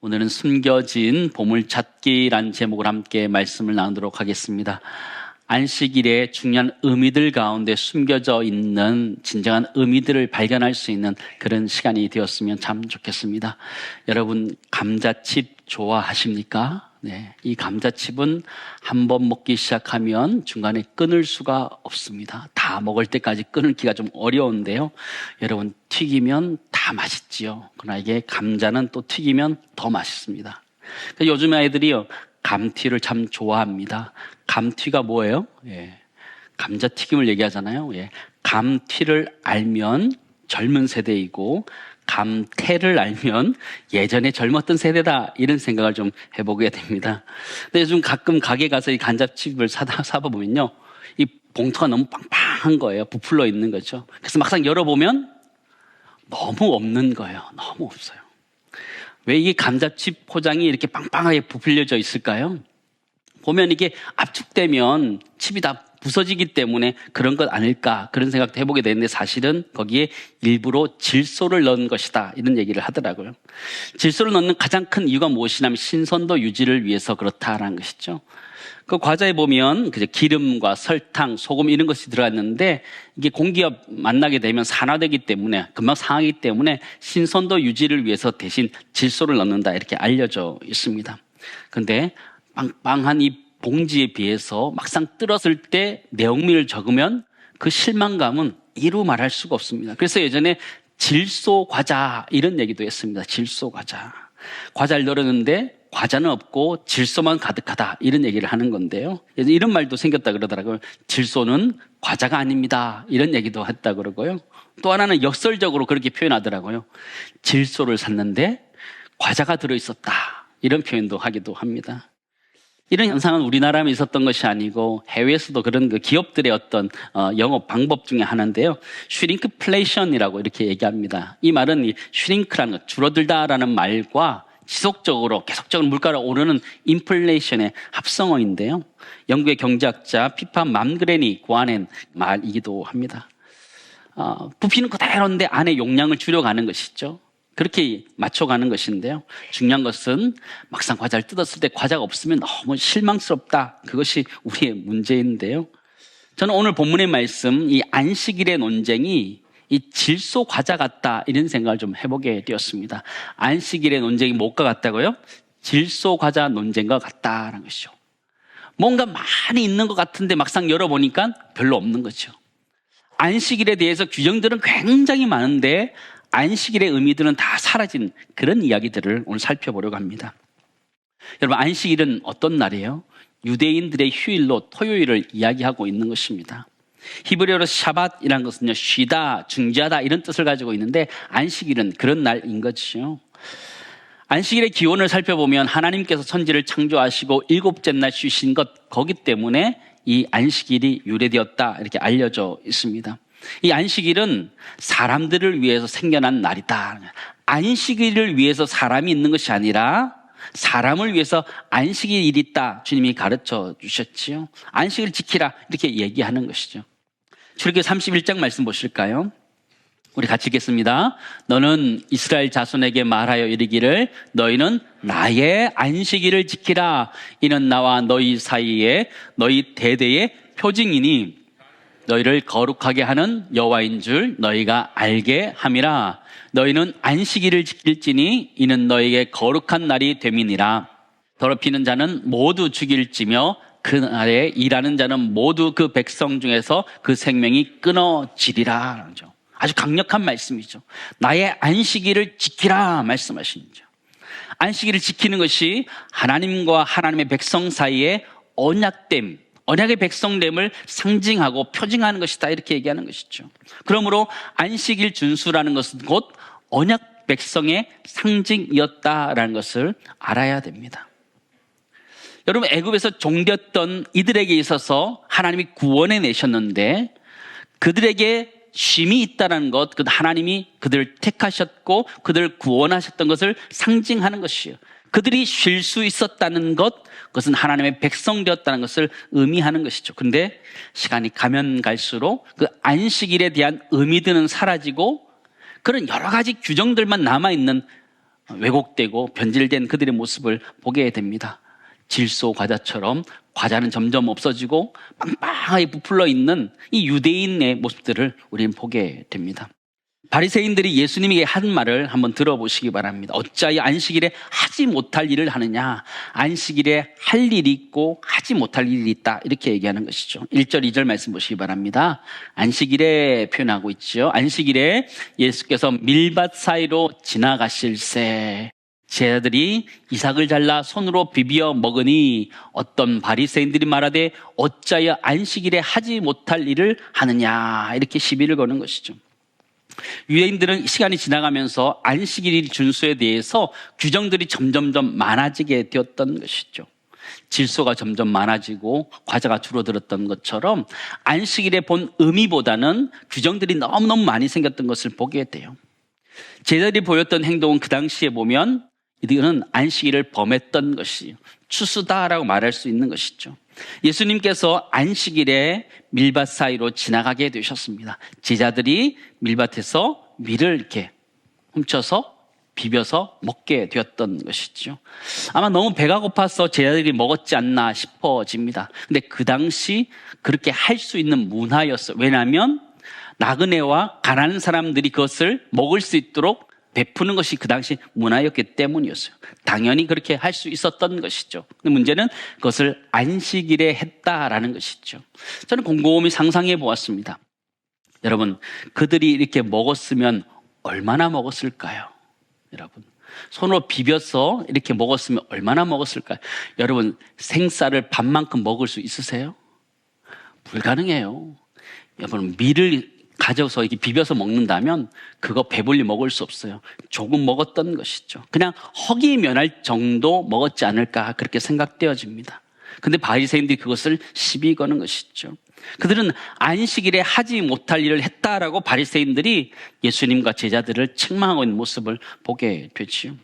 오늘은 숨겨진 보물찾기란 제목을 함께 말씀을 나누도록 하겠습니다. 안식일의 중요한 의미들 가운데 숨겨져 있는 진정한 의미들을 발견할 수 있는 그런 시간이 되었으면 참 좋겠습니다. 여러분, 감자칩 좋아하십니까? 네, 이 감자칩은 한번 먹기 시작하면 중간에 끊을 수가 없습니다. 다 먹을 때까지 끊기가 좀 어려운데요. 여러분, 튀기면 다 맛있지요. 그러나 이게 감자는 또 튀기면 더 맛있습니다. 요즘 아이들이요, 감튀를 참 좋아합니다. 감튀가 뭐예요? 감자튀김을 얘기하잖아요. 감튀를 알면 젊은 세대이고 감태를 알면 예전에 젊었던 세대다, 이런 생각을 좀 해보게 됩니다. 근데 요즘 가끔 가게 가서 이 감자칩을 사보면요, 이 봉투가 너무 빵빵한 거예요. 부풀러 있는 거죠. 그래서 막상 열어보면 너무 없는 거예요. 너무 없어요. 왜 이 감자칩 포장이 이렇게 빵빵하게 부풀려져 있을까요? 보면 이게 압축되면 칩이 다 부서지기 때문에 그런 것 아닐까, 그런 생각도 해보게 되는데, 사실은 거기에 일부러 질소를 넣은 것이다, 이런 얘기를 하더라고요. 질소를 넣는 가장 큰 이유가 무엇이냐면 신선도 유지를 위해서 그렇다라는 것이죠. 그 과자에 보면 기름과 설탕, 소금 이런 것이 들어갔는데, 이게 공기와 만나게 되면 산화되기 때문에, 금방 상하기 때문에 신선도 유지를 위해서 대신 질소를 넣는다, 이렇게 알려져 있습니다. 그런데 빵빵한 이 봉지에 비해서 막상 뜯었을 때 내용물을 적으면 그 실망감은 이루 말할 수가 없습니다. 그래서 예전에 질소 과자, 이런 얘기도 했습니다. 질소 과자. 과자를 널었는데 과자는 없고 질소만 가득하다, 이런 얘기를 하는 건데요. 이런 말도 생겼다 그러더라고요. 질소는 과자가 아닙니다, 이런 얘기도 했다 그러고요. 또 하나는 역설적으로 그렇게 표현하더라고요. 질소를 샀는데 과자가 들어있었다, 이런 표현도 하기도 합니다. 이런 현상은 우리나라에 있었던 것이 아니고 해외에서도 그런 기업들의 어떤 영업 방법 중에 하나인데요. 슈링크플레이션이라고 이렇게 얘기합니다. 이 말은 이 슈링크라는 것, 줄어들다라는 말과 지속적으로 계속적으로 물가가 오르는 인플레이션의 합성어인데요. 영국의 경제학자 피파 맘그렌이 고안한 말이기도 합니다. 부피는 그대로인데 안에 용량을 줄여가는 것이죠. 그렇게 맞춰가는 것인데요. 중요한 것은 막상 과자를 뜯었을 때 과자가 없으면 너무 실망스럽다, 그것이 우리의 문제인데요. 저는 오늘 본문의 말씀, 이 안식일의 논쟁이 이 질소 과자 같다, 이런 생각을 좀 해보게 되었습니다. 안식일의 논쟁이 뭐가 같다고요? 질소 과자 논쟁과 같다라는 것이죠. 뭔가 많이 있는 것 같은데 막상 열어보니까 별로 없는 거죠. 안식일에 대해서 규정들은 굉장히 많은데 안식일의 의미들은 다 사라진 그런 이야기들을 오늘 살펴보려고 합니다. 여러분, 안식일은 어떤 날이에요? 유대인들의 휴일로 토요일을 이야기하고 있는 것입니다. 히브리어로 샤밧이라는 것은요, 쉬다, 중지하다, 이런 뜻을 가지고 있는데 안식일은 그런 날인 것이죠. 안식일의 기원을 살펴보면 하나님께서 천지를 창조하시고 일곱째 날 쉬신 것, 거기 때문에 이 안식일이 유래되었다, 이렇게 알려져 있습니다. 이 안식일은 사람들을 위해서 생겨난 날이다. 안식일을 위해서 사람이 있는 것이 아니라 사람을 위해서 안식일이 있다, 주님이 가르쳐 주셨지요. 안식일을 지키라, 이렇게 얘기하는 것이죠. 출애굽기 31장 말씀 보실까요? 우리 같이 읽겠습니다. 너는 이스라엘 자손에게 말하여 이르기를 너희는 나의 안식일을 지키라. 이는 나와 너희 사이에 너희 대대의 표징이니 너희를 거룩하게 하는 여호와인 줄 너희가 알게 함이라. 너희는 안식일을 지킬지니 이는 너희에게 거룩한 날이 됨이니라. 더럽히는 자는 모두 죽일지며 그 날에 일하는 자는 모두 그 백성 중에서 그 생명이 끊어지리라. 아주 강력한 말씀이죠. 나의 안식일을 지키라 말씀하시죠. 안식일을 지키는 것이 하나님과 하나님의 백성 사이에 언약됨, 언약의 백성됨을 상징하고 표징하는 것이다, 이렇게 얘기하는 것이죠. 그러므로 안식일 준수라는 것은 곧 언약 백성의 상징이었다라는 것을 알아야 됩니다. 여러분, 애굽에서 종되었던 이들에게 있어서 하나님이 구원해 내셨는데 그들에게 쉼이 있다는 것, 하나님이 그들을 택하셨고 그들을 구원하셨던 것을 상징하는 것이에요. 그들이 쉴 수 있었다는 것, 그것은 하나님의 백성 되었다는 것을 의미하는 것이죠. 그런데 시간이 가면 갈수록 그 안식일에 대한 의미들은 사라지고 그런 여러 가지 규정들만 남아있는 왜곡되고 변질된 그들의 모습을 보게 됩니다. 질소 과자처럼 과자는 점점 없어지고 빵빵하게 부풀러 있는 이 유대인의 모습들을 우리는 보게 됩니다. 바리새인들이 예수님에게 한 말을 한번 들어보시기 바랍니다. 어찌하여 안식일에 하지 못할 일을 하느냐? 안식일에 할 일이 있고 하지 못할 일이 있다. 이렇게 얘기하는 것이죠. 1절, 2절 말씀 보시기 바랍니다. 안식일에 표현하고 있죠. 안식일에 예수께서 밀밭 사이로 지나가실새 제자들이 이삭을 잘라 손으로 비비어 먹으니 어떤 바리새인들이 말하되 어찌하여 안식일에 하지 못할 일을 하느냐? 이렇게 시비를 거는 것이죠. 유대인들은 시간이 지나가면서 안식일 준수에 대해서 규정들이 점점점 많아지게 되었던 것이죠. 질소가 점점 많아지고 과자가 줄어들었던 것처럼 안식일의 본 의미보다는 규정들이 너무너무 많이 생겼던 것을 보게 돼요. 제자들이 보였던 행동은 그 당시에 보면 이들은 안식일을 범했던 것이 추수다라고 말할 수 있는 것이죠. 예수님께서 안식일에 밀밭 사이로 지나가게 되셨습니다. 제자들이 밀밭에서 밀을 이렇게 훔쳐서 비벼서 먹게 되었던 것이죠. 아마 너무 배가 고파서 제자들이 먹었지 않나 싶어집니다. 근데 그 당시 그렇게 할 수 있는 문화였어요. 왜냐하면 나그네와 가난한 사람들이 그것을 먹을 수 있도록 베푸는 것이 그 당시 문화였기 때문이었어요. 당연히 그렇게 할 수 있었던 것이죠. 근데 문제는 그것을 안식일에 했다라는 것이죠. 저는 곰곰이 상상해 보았습니다. 여러분, 그들이 이렇게 먹었으면 얼마나 먹었을까요? 여러분, 손으로 비벼서 이렇게 먹었으면 얼마나 먹었을까요? 여러분, 생쌀을 반만큼 먹을 수 있으세요? 불가능해요. 여러분, 밀을 가져서 이렇게 비벼서 먹는다면 그거 배불리 먹을 수 없어요. 조금 먹었던 것이죠. 그냥 허기 면할 정도 먹었지 않을까 그렇게 생각되어집니다. 근데 바리새인들이 그것을 시비 거는 것이죠. 그들은 안식일에 하지 못할 일을 했다라고 바리새인들이 예수님과 제자들을 책망하고 있는 모습을 보게 되지요.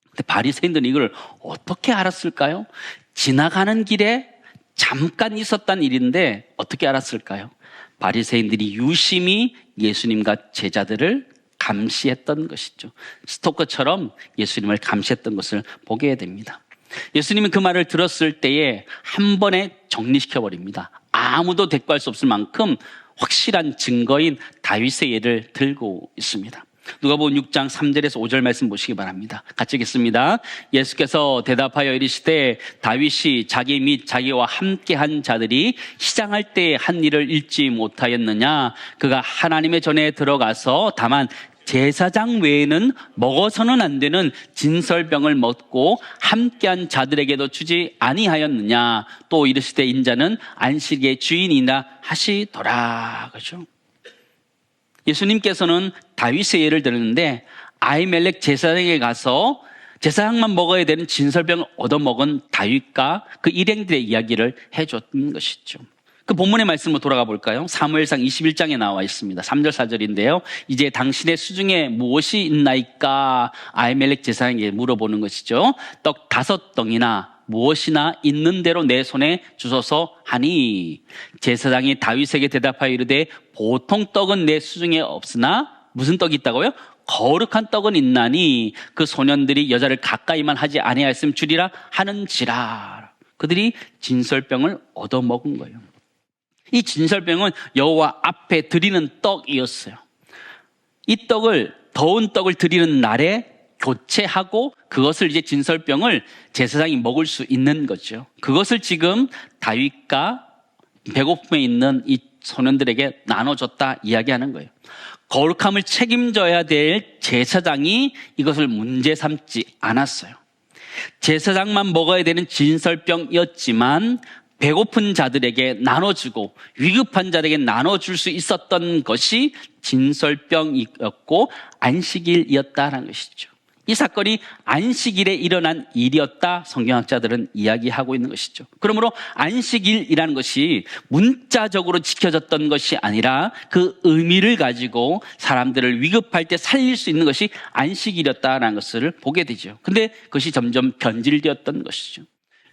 근데 바리새인들은 이걸 어떻게 알았을까요? 지나가는 길에 잠깐 있었던 일인데 어떻게 알았을까요? 바리새인들이 유심히 예수님과 제자들을 감시했던 것이죠. 스토커처럼 예수님을 감시했던 것을 보게 됩니다. 예수님은 그 말을 들었을 때에 한 번에 정리시켜버립니다. 아무도 대꾸할 수 없을 만큼 확실한 증거인 다윗의 예를 들고 있습니다. 누가복음 6장 3절에서 5절 말씀 보시기 바랍니다. 같이 읽겠습니다. 예수께서 대답하여 이르시되 다윗이 자기 및 자기와 함께한 자들이 시장할 때 한 일을 잊지 못하였느냐? 그가 하나님의 전에 들어가서 다만 제사장 외에는 먹어서는 안 되는 진설병을 먹고 함께한 자들에게도 주지 아니하였느냐? 또 이르시되 인자는 안식의 주인이나 하시더라. 그렇죠? 예수님께서는 다윗의 예를 들었는데 아히멜렉 제사장에게 가서 제사장만 먹어야 되는 진설병을 얻어먹은 다윗과 그 일행들의 이야기를 해줬던 것이죠. 그 본문의 말씀으로 돌아가 볼까요? 사무엘상 21장에 나와 있습니다. 3절 4절인데요. 이제 당신의 수중에 무엇이 있나이까? 아히멜렉 제사장에게 물어보는 것이죠. 떡 5덩이나 무엇이나 있는 대로 내 손에 주소서 하니 제사장이 다윗에게 대답하여 이르되 보통 떡은 내 수중에 없으나 무슨 떡이 있다고요? 거룩한 떡은 있나니 그 소년들이 여자를 가까이만 하지 아니하였음 주리라 하는지라. 그들이 진설병을 얻어먹은 거예요. 이 진설병은 여호와 앞에 드리는 떡이었어요. 이 떡을 더운 떡을 드리는 날에 교체하고 그것을 이제 진설병을 제사장이 먹을 수 있는 거죠. 그것을 지금 다윗과 배고픔에 있는 이 소년들에게 나눠줬다 이야기하는 거예요. 거룩함을 책임져야 될 제사장이 이것을 문제 삼지 않았어요. 제사장만 먹어야 되는 진설병이었지만 배고픈 자들에게 나눠주고 위급한 자들에게 나눠줄 수 있었던 것이 진설병이었고 안식일이었다는 것이죠. 이 사건이 안식일에 일어난 일이었다 성경학자들은 이야기하고 있는 것이죠. 그러므로 안식일이라는 것이 문자적으로 지켜졌던 것이 아니라 그 의미를 가지고 사람들을 위급할 때 살릴 수 있는 것이 안식일이었다는 것을 보게 되죠. 근데 그것이 점점 변질되었던 것이죠.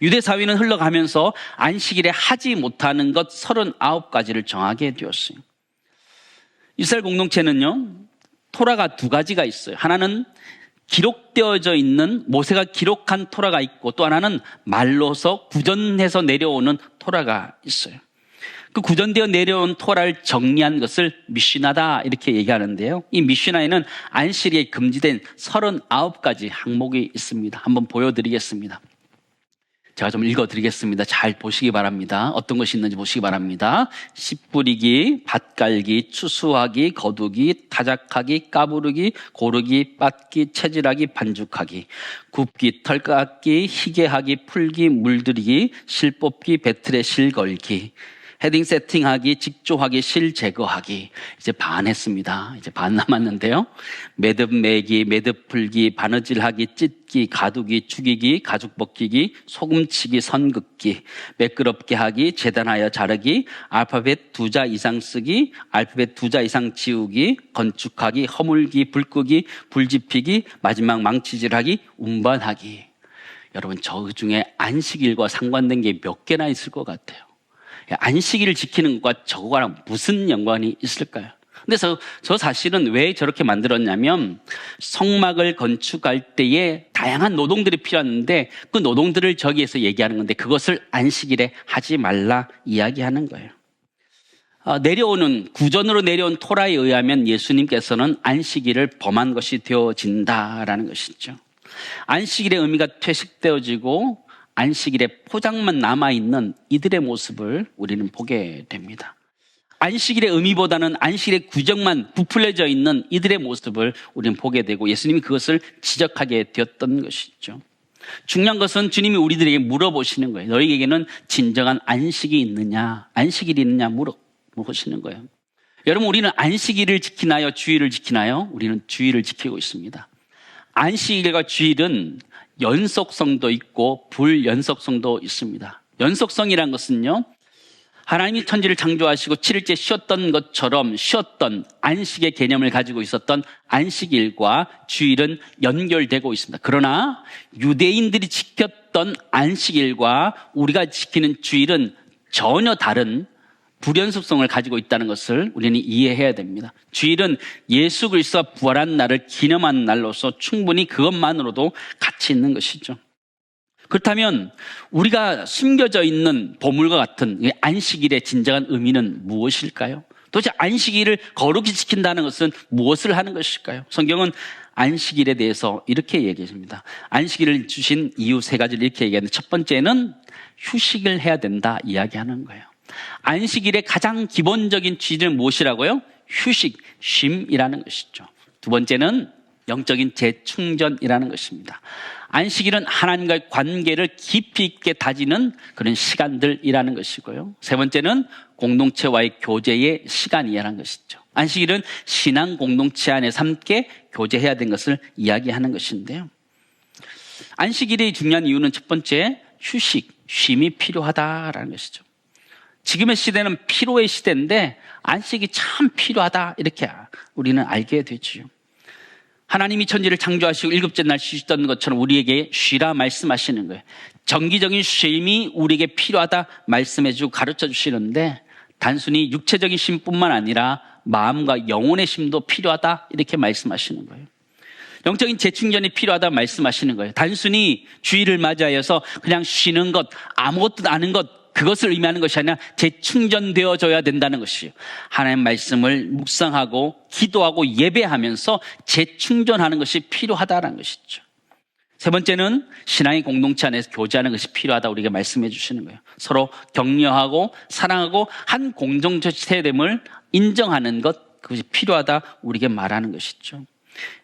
유대 사회는 흘러가면서 안식일에 하지 못하는 것 39가지를 정하게 되었어요. 이스라엘 공동체는요, 토라가 2가지가 있어요. 하나는 기록되어져 있는 모세가 기록한 토라가 있고 또 하나는 말로서 구전해서 내려오는 토라가 있어요. 그 구전되어 내려온 토라를 정리한 것을 미시나다 이렇게 얘기하는데요. 이 미시나에는 안식일에 금지된 39가지 항목이 있습니다. 한번 보여드리겠습니다. 제가 좀 읽어드리겠습니다. 잘 보시기 바랍니다. 어떤 것이 있는지 보시기 바랍니다. 씨 뿌리기, 밭 갈기, 추수하기, 거두기, 타작하기, 까부르기, 고르기, 빻기, 채질하기, 반죽하기, 굽기, 털 깎기, 희게하기, 풀기, 물들이기, 실 뽑기, 배틀에 실 걸기, 헤딩 세팅하기, 직조하기, 실 제거하기. 이제 반 했습니다. 이제 반 남았는데요. 매듭 매기, 매듭 풀기, 바느질하기, 찢기, 가두기, 죽이기, 가죽 벗기기, 소금치기, 선 긋기, 매끄럽게 하기, 재단하여 자르기, 알파벳 2자 이상 쓰기, 알파벳 2자 이상 지우기, 건축하기, 허물기, 불 끄기, 불 지피기, 마지막 망치질하기, 운반하기. 여러분, 저 중에 안식일과 상관된 게 몇 개나 있을 것 같아요. 안식일을 지키는 것과 저거랑 무슨 연관이 있을까요? 근데 저 사실은 왜 저렇게 만들었냐면 성막을 건축할 때에 다양한 노동들이 필요한데 그 노동들을 저기에서 얘기하는 건데 그것을 안식일에 하지 말라 이야기하는 거예요. 구전으로 내려온 토라에 의하면 예수님께서는 안식일을 범한 것이 되어진다라는 것이죠. 안식일의 의미가 퇴색되어지고 안식일에 포장만 남아있는 이들의 모습을 우리는 보게 됩니다. 안식일의 의미보다는 안식일의 규정만 부풀려져 있는 이들의 모습을 우리는 보게 되고 예수님이 그것을 지적하게 되었던 것이죠. 중요한 것은 주님이 우리들에게 물어보시는 거예요. 너희에게는 진정한 안식이 있느냐, 안식일이 있느냐 물어보시는 거예요. 여러분, 우리는 안식일을 지키나요? 주일을 지키나요? 우리는 주일을 지키고 있습니다. 안식일과 주일은 연속성도 있고 불연속성도 있습니다. 연속성이란 것은요, 하나님이 천지를 창조하시고 7일째 쉬었던 것처럼 쉬었던 안식의 개념을 가지고 있었던 안식일과 주일은 연결되고 있습니다. 그러나 유대인들이 지켰던 안식일과 우리가 지키는 주일은 전혀 다른 불연속성을 가지고 있다는 것을 우리는 이해해야 됩니다. 주일은 예수 그리스도가 부활한 날을 기념하는 날로서 충분히 그것만으로도 가치 있는 것이죠. 그렇다면 우리가 숨겨져 있는 보물과 같은 안식일의 진정한 의미는 무엇일까요? 도대체 안식일을 거룩히 지킨다는 것은 무엇을 하는 것일까요? 성경은 안식일에 대해서 이렇게 얘기합니다. 안식일을 주신 이유 3가지를 이렇게 얘기하는데 첫 번째는 휴식을 해야 된다 이야기하는 거예요. 안식일의 가장 기본적인 취지는 무엇이라고요? 휴식, 쉼이라는 것이죠. 두 번째는 영적인 재충전이라는 것입니다. 안식일은 하나님과의 관계를 깊이 있게 다지는 그런 시간들이라는 것이고요. 세 번째는 공동체와의 교제의 시간이라는 것이죠. 안식일은 신앙 공동체 안에서 함께 교제해야 되는 것을 이야기하는 것인데요. 안식일이 중요한 이유는 첫 번째, 휴식, 쉼이 필요하다라는 것이죠. 지금의 시대는 피로의 시대인데 안식이 참 필요하다 이렇게 우리는 알게 되죠. 하나님이 천지를 창조하시고 7째 날 쉬셨던 것처럼 우리에게 쉬라 말씀하시는 거예요. 정기적인 쉼이 우리에게 필요하다 말씀해주고 가르쳐 주시는데 단순히 육체적인 쉼뿐만 아니라 마음과 영혼의 쉼도 필요하다 이렇게 말씀하시는 거예요. 영적인 재충전이 필요하다 말씀하시는 거예요. 단순히 주일을 맞이하여서 그냥 쉬는 것, 아무것도 아는 것 그것을 의미하는 것이 아니라 재충전되어져야 된다는 것이에요. 하나님의 말씀을 묵상하고 기도하고 예배하면서 재충전하는 것이 필요하다는 것이죠. 세 번째는 신앙의 공동체 안에서 교제하는 것이 필요하다 우리에게 말씀해 주시는 거예요. 서로 격려하고 사랑하고 한 공동체 됨을 인정하는 것 그것이 필요하다 우리에게 말하는 것이죠.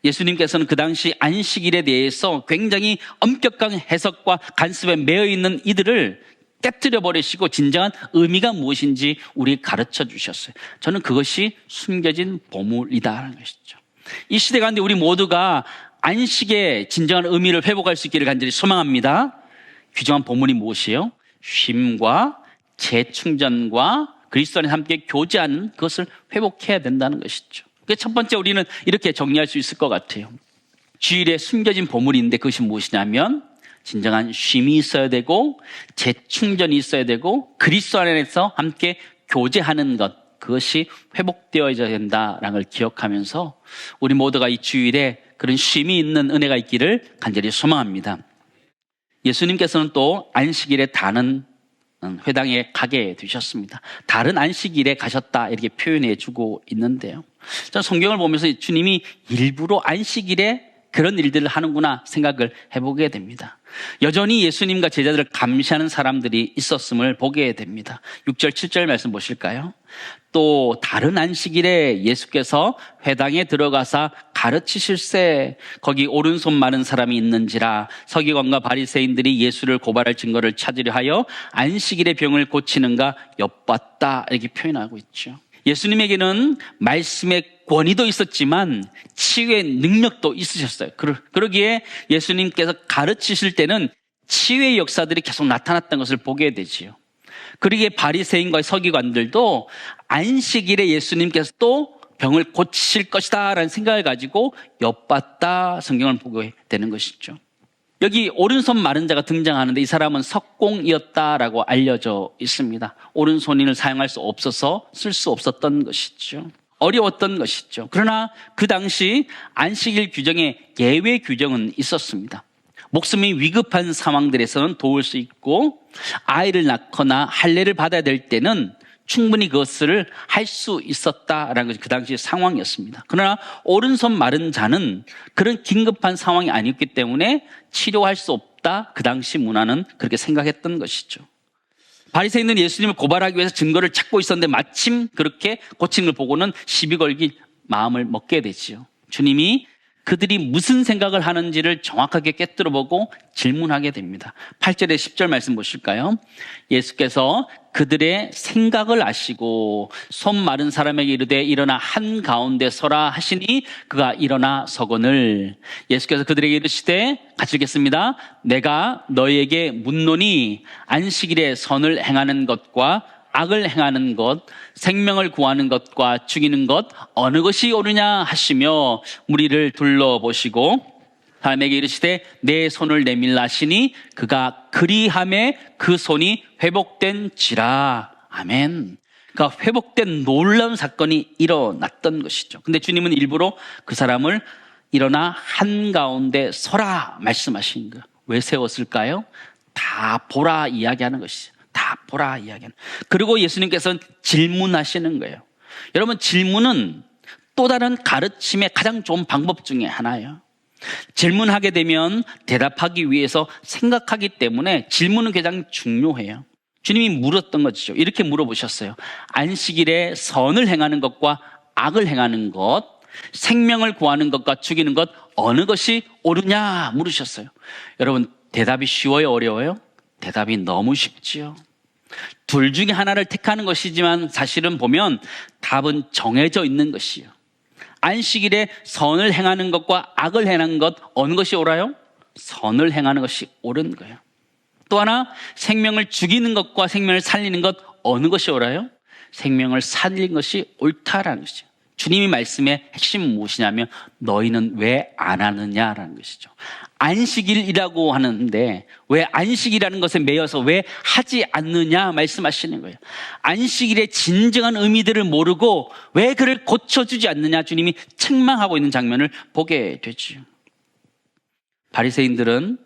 예수님께서는 그 당시 안식일에 대해서 굉장히 엄격한 해석과 간섭에 매여 있는 이들을 깨뜨려 버리시고 진정한 의미가 무엇인지 우리에게 가르쳐 주셨어요. 저는 그것이 숨겨진 보물이다라는 것이죠. 이 시대 가운데 우리 모두가 안식의 진정한 의미를 회복할 수 있기를 간절히 소망합니다. 귀중한 보물이 무엇이에요? 쉼과 재충전과 그리스도 안에 함께 교제하는 그것을 회복해야 된다는 것이죠. 첫 번째 우리는 이렇게 정리할 수 있을 것 같아요. 주일에 숨겨진 보물인데 그것이 무엇이냐면 진정한 쉼이 있어야 되고 재충전이 있어야 되고 그리스도 안에서 함께 교제하는 것 그것이 회복되어야 된다라는 걸 기억하면서 우리 모두가 이 주일에 그런 쉼이 있는 은혜가 있기를 간절히 소망합니다. 예수님께서는 또 안식일에 다른 회당에 가게 되셨습니다. 다른 안식일에 가셨다 이렇게 표현해 주고 있는데요. 저는 성경을 보면서 주님이 일부러 안식일에 그런 일들을 하는구나 생각을 해보게 됩니다. 여전히 예수님과 제자들을 감시하는 사람들이 있었음을 보게 됩니다. 6절, 7절 말씀 보실까요? 또 다른 안식일에 예수께서 회당에 들어가사 가르치실세 거기 오른손 마른 사람이 있는지라 서기관과 바리새인들이 예수를 고발할 증거를 찾으려 하여 안식일의 병을 고치는가 엿봤다 이렇게 표현하고 있죠. 예수님에게는 말씀의 권위도 있었지만 치유의 능력도 있으셨어요. 그러기에 예수님께서 가르치실 때는 치유의 역사들이 계속 나타났던 것을 보게 되지요. 그러기에 바리새인과 서기관들도 안식일에 예수님께서 또 병을 고치실 것이다 라는 생각을 가지고 엿봤다 성경을 보게 되는 것이죠. 여기 오른손 마른 자가 등장하는데 이 사람은 석공이었다라고 알려져 있습니다. 오른손인을 사용할 수 없어서 쓸 수 없었던 것이죠. 어려웠던 것이죠. 그러나 그 당시 안식일 규정에 예외 규정은 있었습니다. 목숨이 위급한 상황들에서는 도울 수 있고 아이를 낳거나 할례를 받아야 될 때는 충분히 그것을 할 수 있었다라는 것이 그 당시의 상황이었습니다. 그러나 오른손 마른 자는 그런 긴급한 상황이 아니었기 때문에 치료할 수 없다. 그 당시 문화는 그렇게 생각했던 것이죠. 바리새인은 예수님을 고발하기 위해서 증거를 찾고 있었는데 마침 그렇게 고친 걸 보고는 시비 걸기 마음을 먹게 되지요. 주님이 그들이 무슨 생각을 하는지를 정확하게 꿰뚫어보고 질문하게 됩니다. 8절에 10절 말씀 보실까요? 예수께서 그들의 생각을 아시고 손 마른 사람에게 이르되 일어나 한가운데 서라 하시니 그가 일어나 서거늘 예수께서 그들에게 이르시되 같이 읽겠습니다. 내가 너희에게 묻노니 안식일에 선을 행하는 것과 악을 행하는 것, 생명을 구하는 것과 죽이는 것 어느 것이 옳으냐 하시며 무리를 둘러보시고 사람에게 이르시되 내 손을 내밀라 하시니 그가 그리함에 그 손이 회복된지라. 아멘. 그러니까 회복된 놀라운 사건이 일어났던 것이죠. 근데 주님은 일부러 그 사람을 일어나 한가운데 서라 말씀하신 거예요. 왜 세웠을까요? 다 보라 이야기하는 것이죠. 다 보라 이야기하는. 그리고 예수님께서는 질문하시는 거예요. 여러분 질문은 또 다른 가르침의 가장 좋은 방법 중에 하나예요. 질문하게 되면 대답하기 위해서 생각하기 때문에 질문은 가장 중요해요. 주님이 물었던 것이죠. 이렇게 물어보셨어요. 안식일에 선을 행하는 것과 악을 행하는 것, 생명을 구하는 것과 죽이는 것 어느 것이 옳으냐 물으셨어요. 여러분 대답이 쉬워요 어려워요? 대답이 너무 쉽지요. 둘 중에 하나를 택하는 것이지만 사실은 보면 답은 정해져 있는 것이요. 안식일에 선을 행하는 것과 악을 행하는 것 어느 것이 옳아요? 선을 행하는 것이 옳은 거예요. 또 하나 생명을 죽이는 것과 생명을 살리는 것 어느 것이 옳아요? 생명을 살리는 것이 옳다라는 것이죠. 주님이 말씀의 핵심은 무엇이냐면 너희는 왜 안 하느냐라는 것이죠. 안식일이라고 하는데 왜 안식이라는 것에 매여서 왜 하지 않느냐 말씀하시는 거예요. 안식일의 진정한 의미들을 모르고 왜 그를 고쳐주지 않느냐 주님이 책망하고 있는 장면을 보게 되죠. 바리새인들은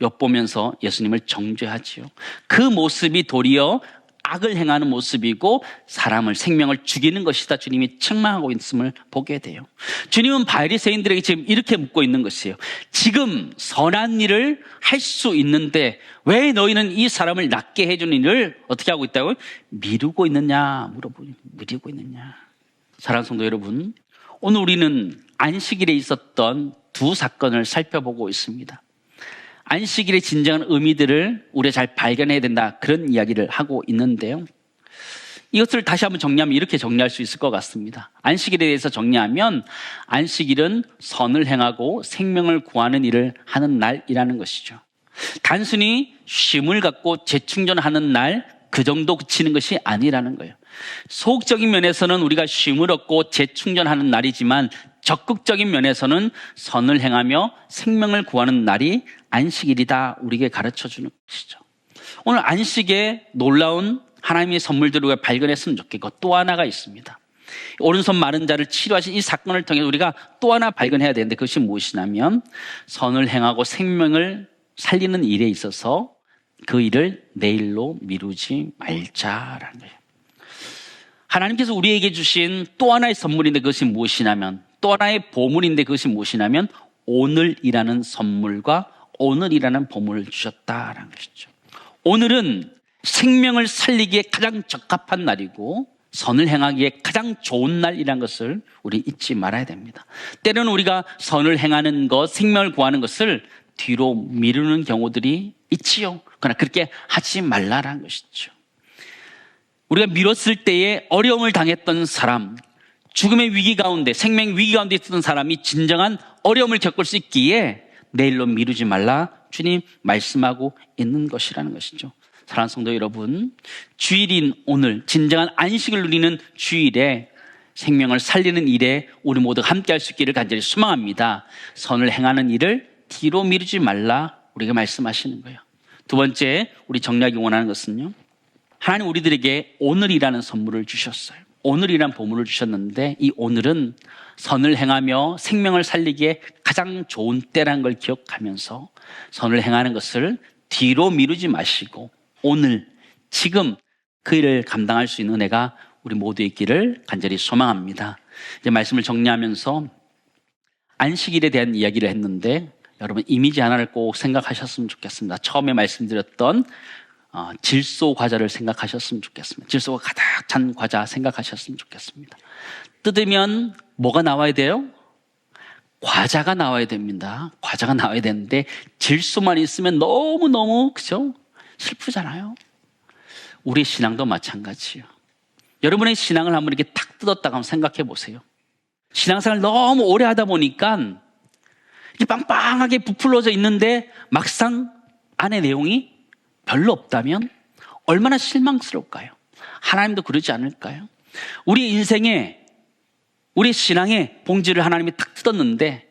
엿보면서 예수님을 정죄하지요. 그 모습이 도리어 악을 행하는 모습이고 사람을 생명을 죽이는 것이다 주님이 책망하고 있음을 보게 돼요. 주님은 바리새인들에게 지금 이렇게 묻고 있는 것이에요. 지금 선한 일을 할 수 있는데 왜 너희는 이 사람을 낫게 해주는 일을 어떻게 하고 있다고요? 미루고 있느냐 물어보니 미루고 있느냐. 사랑하는 성도 여러분, 오늘 우리는 안식일에 있었던 두 사건을 살펴보고 있습니다. 안식일의 진정한 의미들을 우리가 잘 발견해야 된다 그런 이야기를 하고 있는데요. 이것을 다시 한번 정리하면 이렇게 정리할 수 있을 것 같습니다. 안식일에 대해서 정리하면 안식일은 선을 행하고 생명을 구하는 일을 하는 날이라는 것이죠. 단순히 쉼을 갖고 재충전하는 날 그 정도 그치는 것이 아니라는 거예요. 소극적인 면에서는 우리가 쉼을 얻고 재충전하는 날이지만 적극적인 면에서는 선을 행하며 생명을 구하는 날이 안식일이다 우리에게 가르쳐주는 것이죠. 오늘 안식에 놀라운 하나님의 선물들을 우리가 발견했으면 좋겠고 또 하나가 있습니다. 오른손 마른 자를 치료하신 이 사건을 통해 우리가 또 하나 발견해야 되는데, 그것이 무엇이냐면 선을 행하고 생명을 살리는 일에 있어서 그 일을 내일로 미루지 말자라는 거예요. 하나님께서 우리에게 주신 또 하나의 선물인데 그것이 무엇이냐면, 또 하나의 보물인데 그것이 무엇이냐면 오늘이라는 선물과 오늘이라는 보물을 주셨다라는 것이죠. 오늘은 생명을 살리기에 가장 적합한 날이고 선을 행하기에 가장 좋은 날이라는 것을 우리 잊지 말아야 됩니다. 때로는 우리가 선을 행하는 것, 생명을 구하는 것을 뒤로 미루는 경우들이 있지요. 그러나 그렇게 하지 말라라는 것이죠. 우리가 미뤘을 때에 어려움을 당했던 사람, 죽음의 위기 가운데, 생명 위기 가운데 있었던 사람이 진정한 어려움을 겪을 수 있기에 내일로 미루지 말라 주님 말씀하고 있는 것이라는 것이죠. 사랑하는 성도 여러분, 주일인 오늘 진정한 안식을 누리는 주일에 생명을 살리는 일에 우리 모두 함께 할 수 있기를 간절히 소망합니다. 선을 행하는 일을 뒤로 미루지 말라 우리에게 말씀하시는 거예요. 두 번째, 우리 정리하기 원하는 것은요, 하나님 우리들에게 오늘이라는 선물을 주셨어요. 오늘이라는 보물을 주셨는데 이 오늘은 선을 행하며 생명을 살리기에 가장 좋은 때라는 걸 기억하면서 선을 행하는 것을 뒤로 미루지 마시고 오늘, 지금 그 일을 감당할 수 있는 은혜가 우리 모두에 있기를 간절히 소망합니다. 이제 말씀을 정리하면서 안식일에 대한 이야기를 했는데 여러분 이미지 하나를 꼭 생각하셨으면 좋겠습니다. 처음에 말씀드렸던 질소 과자를 생각하셨으면 좋겠습니다. 질소가 가득 찬 과자 생각하셨으면 좋겠습니다. 뜯으면 뭐가 나와야 돼요? 과자가 나와야 됩니다. 과자가 나와야 되는데 질소만 있으면 너무너무 그죠? 슬프잖아요. 우리 신앙도 마찬가지예요. 여러분의 신앙을 한번 이렇게 탁 뜯었다가 한번 생각해 보세요. 신앙생활을 너무 오래 하다 보니까 이렇게 빵빵하게 부풀어져 있는데 막상 안에 내용이 별로 없다면 얼마나 실망스러울까요? 하나님도 그러지 않을까요? 우리 인생에, 우리 신앙에 봉지를 하나님이 탁 뜯었는데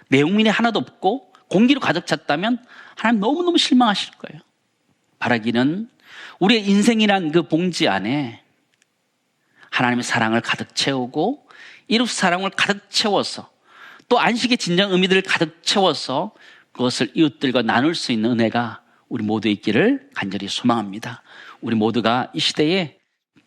내용민이 하나도 없고 공기로 가득 찼다면 하나님 너무너무 실망하실 거예요. 바라기는 우리의 인생이란 그 봉지 안에 하나님의 사랑을 가득 채우고 이웃 사랑을 가득 채워서 또 안식의 진정 의미들을 가득 채워서 그것을 이웃들과 나눌 수 있는 은혜가 우리 모두에 있기를 간절히 소망합니다. 우리 모두가 이 시대에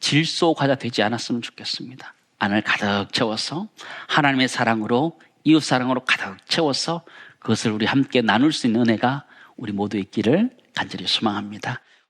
질소 과자 되지 않았으면 좋겠습니다. 안을 가득 채워서 하나님의 사랑으로, 이웃 사랑으로 가득 채워서 그것을 우리 함께 나눌 수 있는 은혜가 우리 모두에 있기를 간절히 소망합니다.